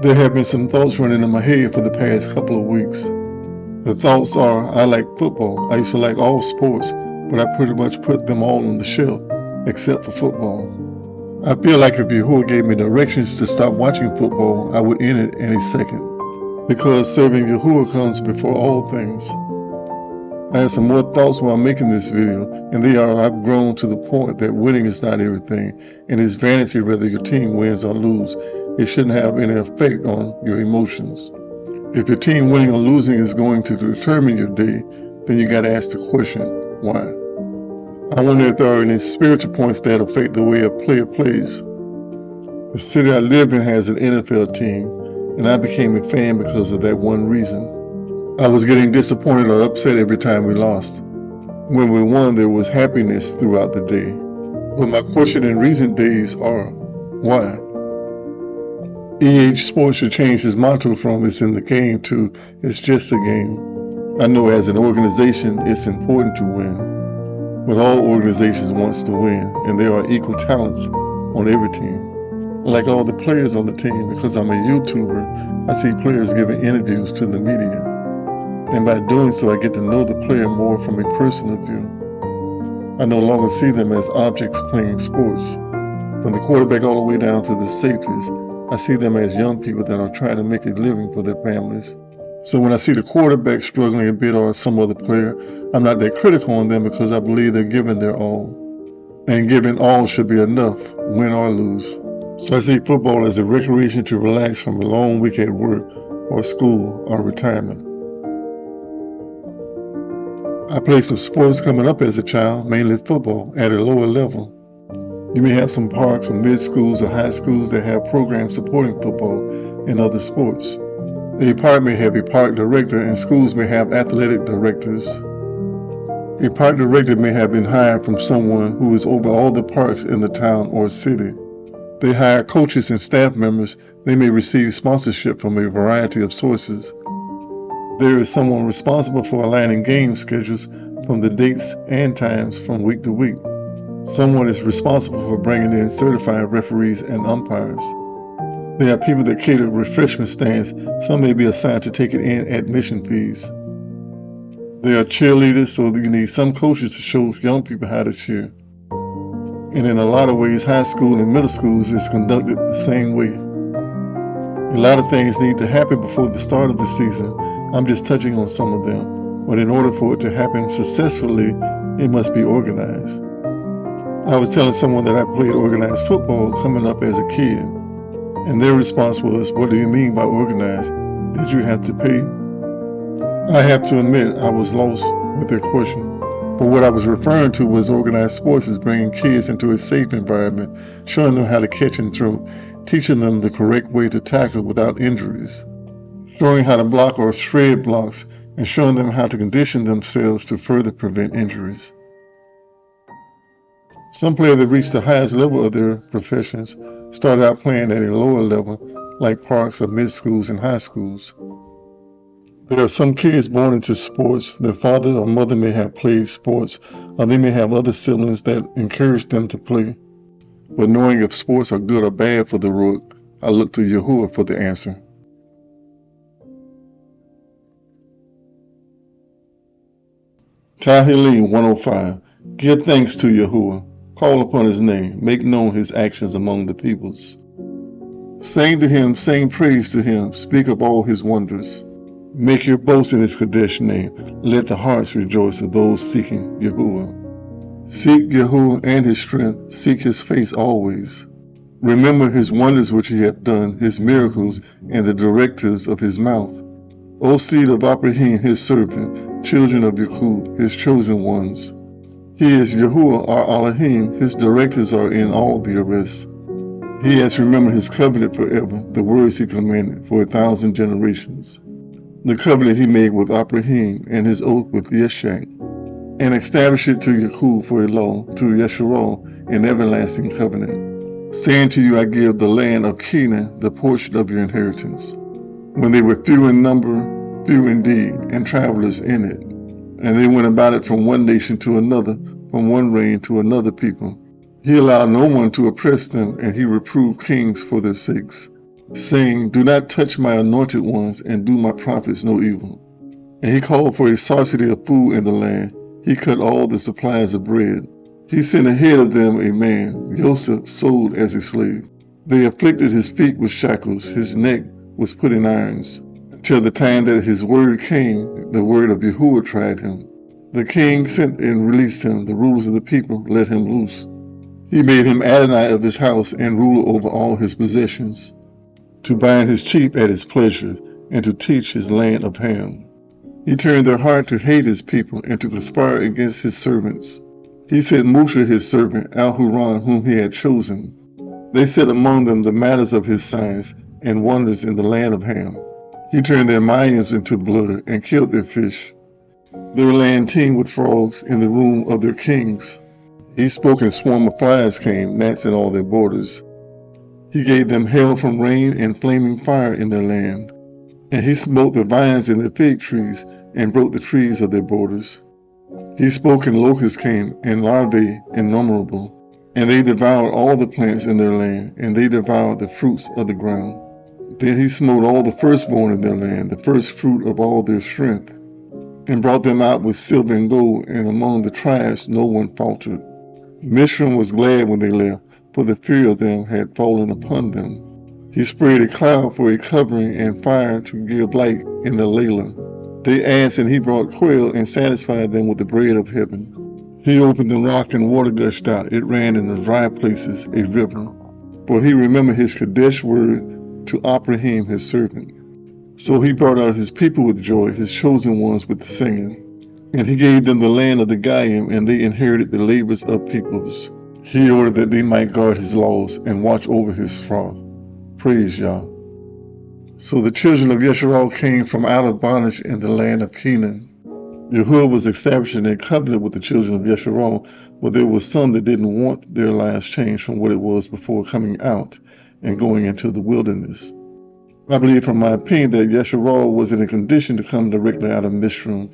There have been some thoughts running in my head for the past couple of weeks. The thoughts are, I like football. I used to like all sports, but I pretty much put them all on the shelf, except for football. I feel like if Yahuah gave me directions to stop watching football, I would end it any second. Because serving Yahuah comes before all things. I had some more thoughts while making this video, and they are I've grown to the point that winning is not everything, and it's vanity whether your team wins or loses. It shouldn't have any effect on your emotions. If your team winning or losing is going to determine your day, then you got to ask the question, why? I wonder if there are any spiritual points that affect the way a player plays. The city I live in has an NFL team, and I became a fan because of that one reason. I was getting disappointed or upset every time we lost. When we won, there was happiness throughout the day. But my question in recent days are, why? EH Sports should change his motto from "it's in the game" to "it's just a game." I know as an organization it's important to win, but all organizations want to win, and there are equal talents on every team. Like all the players on the team, because I'm a YouTuber, I see players giving interviews to the media. And by doing so, I get to know the player more from a personal view. I no longer see them as objects playing sports. From the quarterback all the way down to the safeties, I see them as young people that are trying to make a living for their families. So when I see the quarterback struggling a bit or some other player, I'm not that critical on them because I believe they're giving their all. And giving all should be enough, win or lose. So I see football as a recreation to relax from a long week at work or school or retirement. I played some sports coming up as a child, mainly football, at a lower level. You may have some parks or mid-schools or high schools that have programs supporting football and other sports. A park may have a park director and schools may have athletic directors. A park director may have been hired from someone who is over all the parks in the town or city. They hire coaches and staff members. They may receive sponsorship from a variety of sources. There is someone responsible for aligning game schedules from the dates and times from week to week. Someone is responsible for bringing in certified referees and umpires. There are people that cater refreshment stands. Some may be assigned to take in admission fees. There are cheerleaders, so you need some coaches to show young people how to cheer. And in a lot of ways, high school and middle schools is conducted the same way. A lot of things need to happen before the start of the season. I'm just touching on some of them, but in order for it to happen successfully, it must be organized. I was telling someone that I played organized football coming up as a kid, and their response was, "What do you mean by organized? Did you have to pay?" I have to admit I was lost with their question, but what I was referring to was organized sports is bringing kids into a safe environment, showing them how to catch and throw, teaching them the correct way to tackle without injuries, showing how to block or shred blocks, and showing them how to condition themselves to further prevent injuries. Some players that reach the highest level of their professions started out playing at a lower level, like parks or mid-schools and high schools. There are some kids born into sports. Their father or mother may have played sports, or they may have other siblings that encourage them to play. But knowing if sports are good or bad for the rook, I look to Yahuah for the answer. Tahili 105. Give thanks to Yahuah. Call upon his name. Make known his actions among the peoples. Sing to him, sing praise to him. Speak of all his wonders. Make your boast in his Kadesh name. Let the hearts rejoice of those seeking Yahuah. Seek Yahuah and his strength. Seek his face always. Remember his wonders which he hath done, his miracles, and the directives of his mouth. O seed of Abraham, his servant, children of Jacob, his chosen ones. He is Yahuah our Elohim, his directives are in all the arrest. He has remembered his covenant forever, the words he commanded for 1,000 generations. The covenant he made with Abraham and his oath with Yeshak, and established it to Yaakov for a law, to Yeshurun an everlasting covenant, saying to you, I give the land of Canaan, the portion of your inheritance. When they were few in number, few indeed, and travelers in it, and they went about it from one nation to another, from one reign to another people. He allowed no one to oppress them, and he reproved kings for their sakes. saying, "Do not touch my anointed ones, and do my prophets no evil." And he called for a scarcity of food in the land. He cut all the supplies of bread. He sent ahead of them a man, Joseph, sold as a slave. They afflicted his feet with shackles, his neck was put in irons, till the time that his word came. The word of Yahuah tried him. The king sent and released him. The rulers of the people let him loose. He made him Adonai of his house and ruler over all his possessions, to bind his chief at his pleasure, and to teach his land of Ham. He turned their heart to hate his people and to conspire against his servants. He sent Moshe his servant, Al-Huran, whom he had chosen. They set among them the matters of his signs and wonders in the land of Ham. He turned their mayans into blood and killed their fish. Their land teemed with frogs in the room of their kings. He spoke and a swarm of flies came, gnats in all their borders. He gave them hail from rain and flaming fire in their land. And he smote the vines and the fig trees, and broke the trees of their borders. He spoke and locusts came, and larvae innumerable. And they devoured all the plants in their land, and they devoured the fruits of the ground. Then he smote all the firstborn in their land, the first fruit of all their strength, and brought them out with silver and gold, and among the tribes no one faltered. Mishram was glad when they left, for the fear of them had fallen upon them. He spread a cloud for a covering and fire to give light in the Layla. They asked, and he brought quail and satisfied them with the bread of heaven. He opened the rock and water gushed out. It ran in the dry places, a river. For he remembered his Kadesh word to Abraham his servant. So he brought out his people with joy, his chosen ones with singing. And he gave them the land of the Goyim, and they inherited the labors of peoples. He ordered that they might guard his laws and watch over his flock. Praise Yah. So the children of Yeshuah came from out of bondage in the land of Canaan. Yahuah was establishing a covenant with the children of Yeshuah, but there were some that didn't want their lives changed from what it was before coming out and going into the wilderness. I believe from my opinion that Yeshuah was in a condition to come directly out of Mishram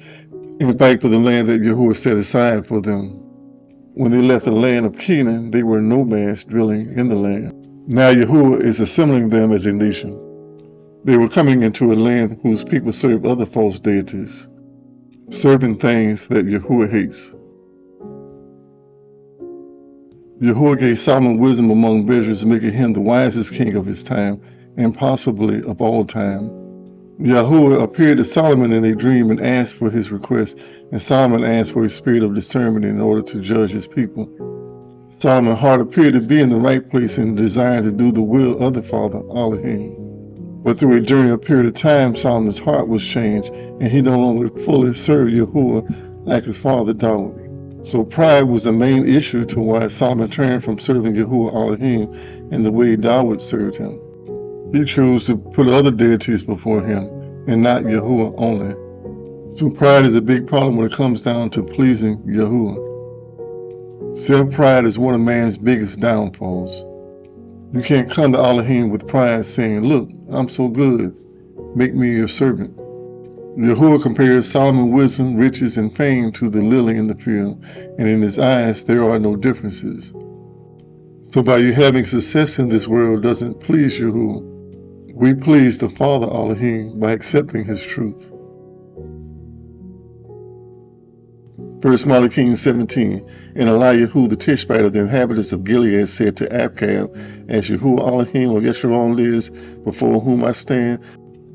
and fight for the land that Yahuah set aside for them. When they left the land of Canaan, they were nomads dwelling in the land. Now Yahuah is assembling them as a nation. They were coming into a land whose people serve other false deities, serving things that Yahuah hates. Yahuah gave Solomon wisdom among measures, making him the wisest king of his time, and possibly of all time. Yahuah appeared to Solomon in a dream and asked for his request, and Solomon asked for a spirit of discernment in order to judge his people. Solomon's heart appeared to be in the right place and desired to do the will of the Father, Elohim. But through a journey of period of time, Solomon's heart was changed, and he no longer fully served Yahuah like his father David. So pride was the main issue to why Solomon turned from serving Yahuah Elohim in the way David served him. He chose to put other deities before him, and not Yahuah only. So pride is a big problem when it comes down to pleasing Yahuah. Self-pride is one of man's biggest downfalls. You can't come to Elohim with pride saying, "Look, I'm so good. Make me your servant." Yahuah compares Solomon's wisdom, riches, and fame to the lily in the field, and in his eyes there are no differences. So by you having success in this world doesn't please Yahuah. We please the Father Elohim by accepting his truth. 1 Malachi 17. And Eliyahu the Tishbite of the inhabitants of Gilead said to Achab, "As Yahuah Elohim of Yeshurun lives, before whom I stand,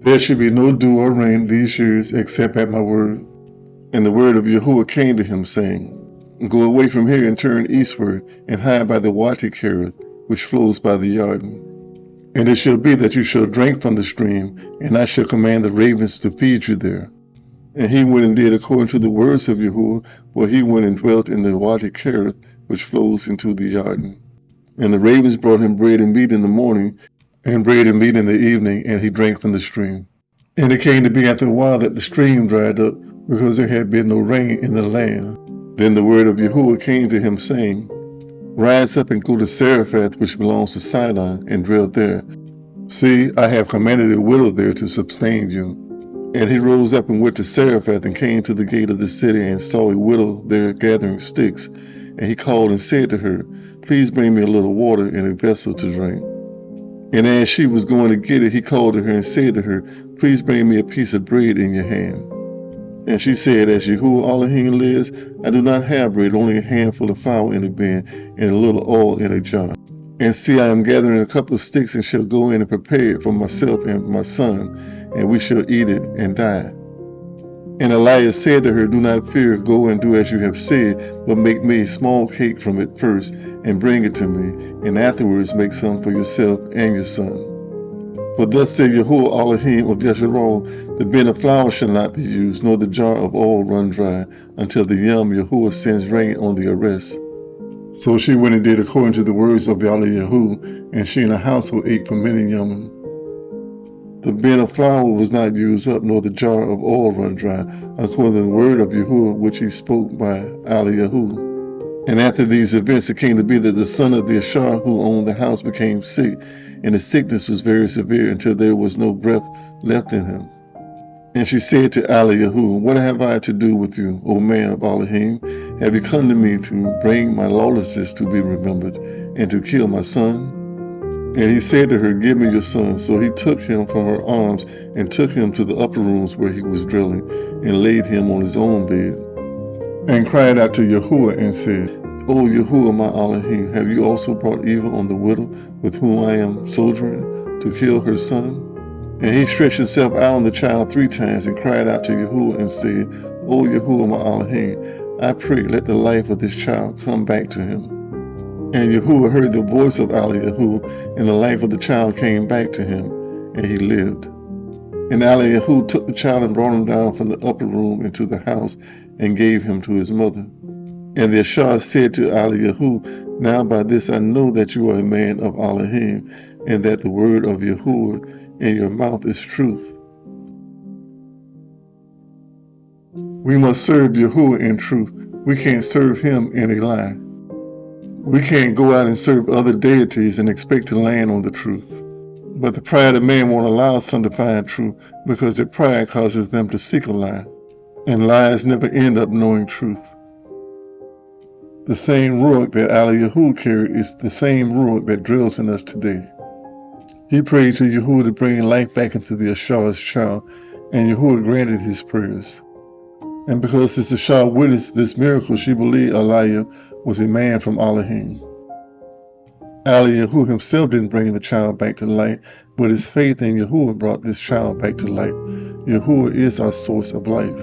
there should be no dew or rain these years except at my word." And the word of Yahuah came to him, saying, "Go away from here and turn eastward, and hide by the Wadi Kerith, which flows by the Jordan. And it shall be that you shall drink from the stream, and I shall command the ravens to feed you there." And he went and did according to the words of Yahuah, for he went and dwelt in the Wadi Kerith, which flows into the Jordan. And the ravens brought him bread and meat in the morning, and bread and meat in the evening, and he drank from the stream. And it came to be after a while that the stream dried up, because there had been no rain in the land. Then the word of Yahuah came to him, saying, "Rise up and go to Zarephath, which belongs to Sidon, and dwell there. See, I have commanded a widow there to sustain you." And he rose up and went to Zarephath, and came to the gate of the city, and saw a widow there gathering sticks. And he called and said to her, "Please bring me a little water in a vessel to drink." And as she was going to get it, he called to her and said to her, "Please bring me a piece of bread in your hand." And she said, "As Yahuah Elohim lives, I do not have bread, only a handful of flour in a bin and a little oil in a jar. And see, I am gathering a couple of sticks and shall go in and prepare it for myself and my son, and we shall eat it and die." And Elias said to her, "Do not fear, go and do as you have said, but make me a small cake from it first, and bring it to me, and afterwards make some for yourself and your son. For thus said Yahuah Elohim of Yasharal, the bin of flour shall not be used, nor the jar of oil run dry, until the Yom Yahuah sends rain on the arrest." So she went and did according to the words of Yahuah, and she and her household ate for many yomim. The bin of flour was not used up, nor the jar of oil run dry, according to the word of Yahuah which he spoke by Yahuah. And after these events, it came to be that the son of the Ashar who owned the house became sick, and the sickness was very severe until there was no breath left in him. And she said to Yahuah, "What have I to do with you, O man of Elohim? Have you come to me to bring my lawlessness to be remembered, and to kill my son?" And he said to her, "Give me your son." So he took him from her arms and took him to the upper rooms where he was dwelling, and laid him on his own bed, and cried out to Yahuah and said, "O Yahuah my Elohim, have you also brought evil on the widow with whom I am sojourning, to kill her son?" And he stretched himself out on the child 3 times and cried out to Yahuah and said, "O Yahuah my Elohim, I pray, let the life of this child come back to him." And Yahuah heard the voice of Yahuah, and the life of the child came back to him, and he lived. And Yahuah took the child and brought him down from the upper room into the house, and gave him to his mother. And the Ashar said to Yahuah, "Now by this I know that you are a man of Elohim, and that the word of Yahuah in your mouth is truth." We must serve Yahuah in truth. We can't serve him in a lie. We can't go out and serve other deities and expect to land on the truth. But the pride of man won't allow some to find truth, because their pride causes them to seek a lie. And lies never end up knowing truth. The same Ruach that Yahuah carried is the same Ruach that dwells in us today. He prayed to Yahuah to bring life back into the Ashar's child, and Yahuah granted his prayers. And because this Ashar witnessed this miracle, she believed Eliah was a man from Elohim. Yahuah himself didn't bring the child back to life, but his faith in Yahuah brought this child back to life. Yahuah is our source of life.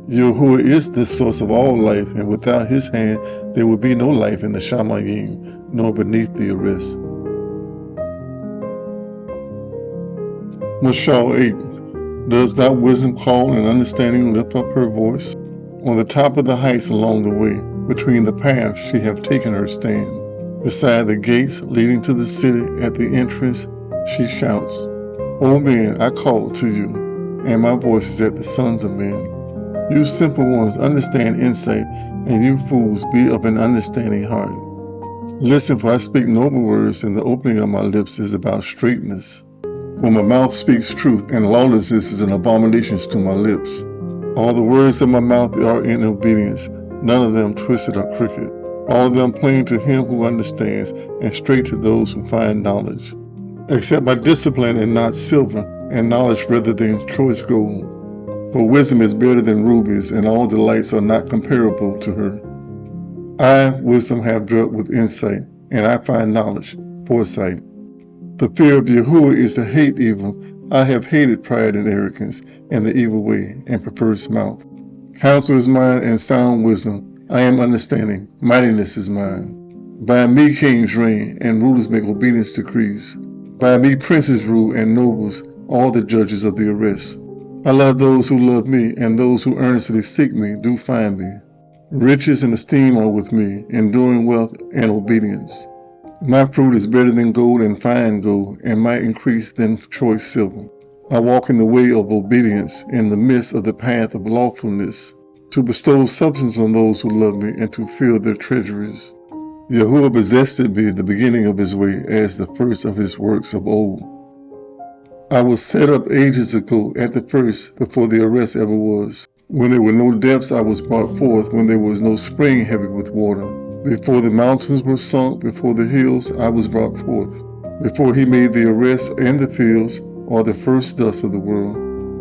Yahuah is the source of all life, and without his hand, there would be no life in the Shamayim, nor beneath the arrest. Mashal 8. Does not wisdom call and understanding lift up her voice? On the top of the heights along the way, between the paths she have taken her stand. Beside the gates leading to the city at the entrance, she shouts, "O men, I call to you, and my voice is at the sons of men. You simple ones understand insight, and you fools be of an understanding heart. Listen, for I speak noble words, and the opening of my lips is about straightness. For my mouth speaks truth, and lawlessness is an abomination to my lips. All the words of my mouth are in obedience, none of them twisted or crooked. All of them plain to him who understands, and straight to those who find knowledge. Except by discipline and not silver, and knowledge rather than choice gold. For wisdom is better than rubies, and all delights are not comparable to her. I, wisdom, have dwelt with insight, and I find knowledge, foresight. The fear of Yahuah is to hate evil. I have hated pride and arrogance, and the evil way, and perverse mouth. Counsel is mine, and sound wisdom. I am understanding. Mightiness is mine. By me kings reign, and rulers make obedience decrees. By me princes rule, and nobles, all the judges of the arrest. I love those who love me, and those who earnestly seek me do find me. Riches and esteem are with me, enduring wealth and obedience. My fruit is better than gold and fine gold, and might increase than choice silver. I walk in the way of obedience, in the midst of the path of lawfulness, to bestow substance on those who love me, and to fill their treasuries. Yahuah possessed me the beginning of his way, as the first of his works of old. I was set up ages ago at the first, before the arrest ever was. When there were no depths, I was brought forth, when there was no spring heavy with water. Before the mountains were sunk, before the hills, I was brought forth. before he made the arrests and the fields, or the first dust of the world.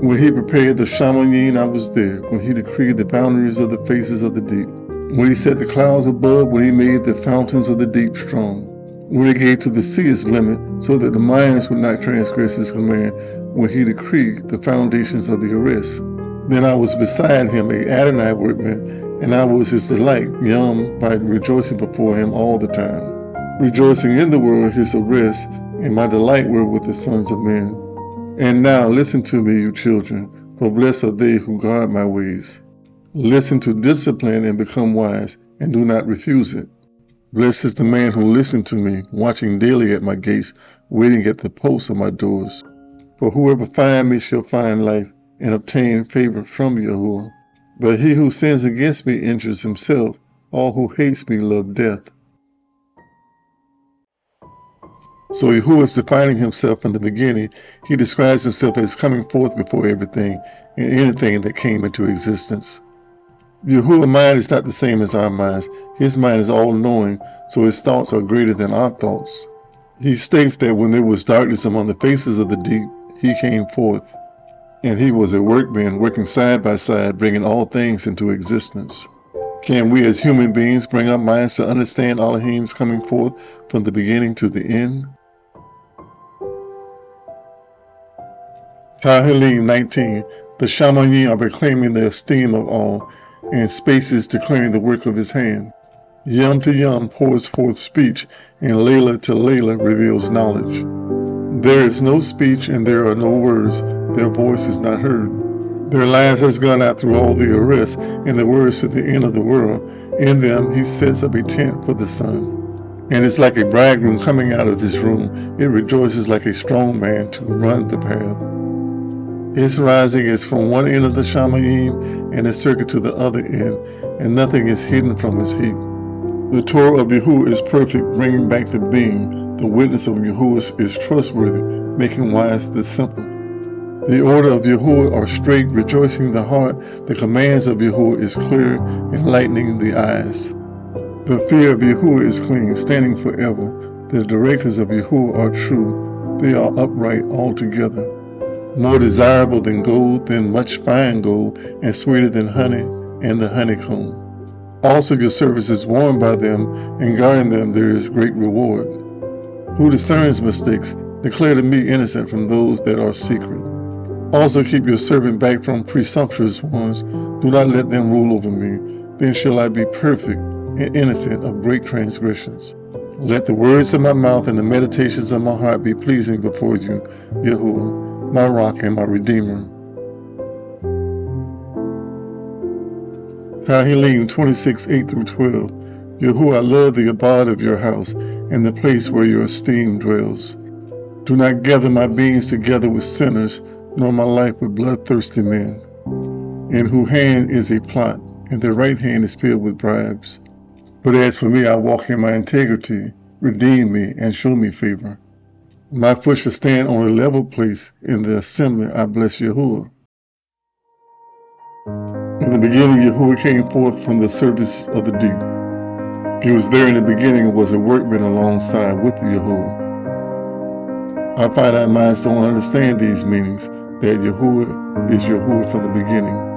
When he prepared the Shamayim, I was there. When he decreed the boundaries of the faces of the deep. When he set the clouds above, when he made the fountains of the deep strong. When he gave to the sea its limit, so that the minds would not transgress his command. When he decreed the foundations of the arrest. Then I was beside him, a Adonai workman, and I was his delight, young, by rejoicing before him all the time. Rejoicing in the world his arrest, and my delight were with the sons of men. And now listen to me, you children, for blessed are they who guard my ways. Listen to discipline and become wise, and do not refuse it. Blessed is the man who listened to me, watching daily at my gates, waiting at the posts of my doors. For whoever finds me shall find life, and obtain favor from Yahuah. But he who sins against me injures himself. All who hates me love death. So Yahuah is defining himself from the beginning. He describes himself as coming forth before everything and anything that came into existence. Yahuah's mind is not the same as our minds. His mind is all-knowing, so his thoughts are greater than our thoughts. He states that when there was darkness among the faces of the deep, he came forth. And he was a workman working side by side, bringing all things into existence. Can we as human beings bring our minds to understand Elohim's coming forth from the beginning to the end? Tehillim 19. The Shamayim are proclaiming the esteem of all, and spaces declaring the work of his hand. Yom to Yom pours forth speech, and Layla to Layla reveals knowledge. There is no speech and there are no words, their voice is not heard. Their lines has gone out through all the arrests, and the words to the end of the world. In them he sets up a tent for the sun. And it's like a bridegroom coming out of his room. It rejoices like a strong man to run the path. His rising is from one end of the Shamayim and his circuit to the other end, and nothing is hidden from his heat. The Torah of Yahuah is perfect, bringing back the being. The witness of Yahuah is trustworthy, making wise the simple. The order of Yahuah are straight, rejoicing the heart. The commands of Yahuah is clear, enlightening the eyes. The fear of Yahuah is clean, standing forever. The directives of Yahuah are true. They are upright altogether. More desirable than gold, than much fine gold, and sweeter than honey and the honeycomb. Also your service is warned by them, and guarding them there is great reward. Who discerns mistakes, declare to me innocent from those that are secret. Also keep your servant back from presumptuous ones. Do not let them rule over me. Then shall I be perfect and innocent of great transgressions. Let the words of my mouth and the meditations of my heart be pleasing before you, Yahuah, my rock and my redeemer. Tehillim 26, 8-12. Yahuah, I love the abode of your house and the place where your esteem dwells. Do not gather my beings together with sinners, nor my life with bloodthirsty men, in whose hand is a plot, and their right hand is filled with bribes. But as for me, I walk in my integrity. Redeem me and show me favor. My foot shall stand on a level place. In the assembly I bless Yahuah. In the beginning, Yahuah came forth from the surface of the deep. He was there in the beginning and was a workman alongside with Yahuah. Our finite minds don't understand these meanings, that Yahuah is Yahuah from the beginning.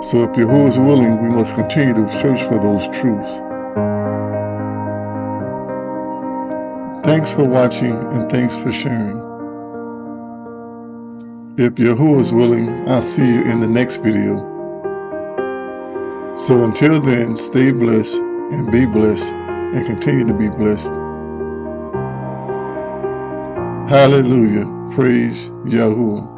So if Yahuah is willing, we must continue to search for those truths. Thanks for watching and thanks for sharing. If Yahuah is willing, I'll see you in the next video. So until then, stay blessed and be blessed and continue to be blessed. Hallelujah. Praise Yahuah.